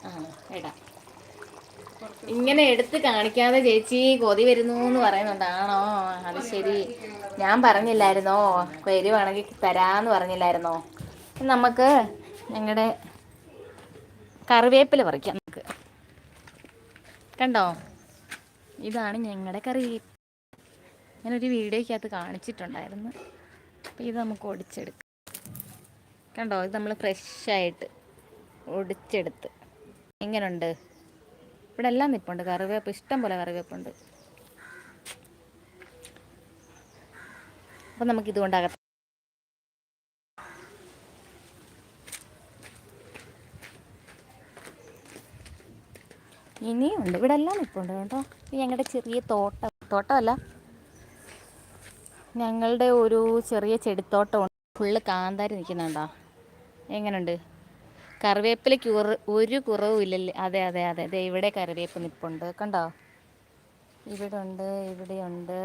ആ ഇടാം. ഇങ്ങനെ എടുത്ത് കാണിക്കാതെ ചേച്ചി കൊതി വരുന്നു എന്ന് പറയുന്നുണ്ടാണോ? അത് ശരി. ഞാൻ പറഞ്ഞില്ലായിരുന്നോ വരുവാണെങ്കിൽ തരാമെന്ന് പറഞ്ഞില്ലായിരുന്നോ? നമുക്ക് ഞങ്ങളുടെ കറിവേപ്പില പറിക്കാം. നമുക്ക് കണ്ടോ, ഇതാണ് ഞങ്ങളുടെ കറിവേപ്പ്. ഞാനൊരു വീഡിയോയ്ക്കകത്ത് കാണിച്ചിട്ടുണ്ടായിരുന്നു. അപ്പോൾ ഇത് നമുക്ക് ഒടിച്ചെടുക്കാം. കണ്ടോ, ഇത് നമ്മൾ ഫ്രഷായിട്ട് ഒടിച്ചെടുത്ത്. എങ്ങനെയുണ്ട്? ഇവിടെ എല്ലാം നിൽപ്പുണ്ട് കറിവേപ്പ്, ഇഷ്ടം പോലെ കറിവേപ്പുണ്ട്. അപ്പം നമുക്കിതുകൊണ്ടകത്ത് ഇനിയും ഉണ്ട്, ഇവിടെ എല്ലാം നിൽപ്പുണ്ട് കേട്ടോ. ഇത് ഞങ്ങളുടെ ചെറിയ തോട്ടമല്ല, ഞങ്ങളുടെ ഒരു ചെറിയ ചെടിത്തോട്ടമുണ്ട്. ഫുള്ള് കാന്താരി നിൽക്കുന്നുണ്ടോ? എങ്ങനെയുണ്ട്? കറിവേപ്പിലയ്ക്ക് ഒരു കുറവും ഇല്ലല്ലേ? അതെ അതെ അതെ അതെ, ഇവിടെ കറിവേപ്പ് നിൽപ്പുണ്ട് കണ്ടോ. ഇവിടെ ഉണ്ട്, ഇവിടെയുണ്ട്.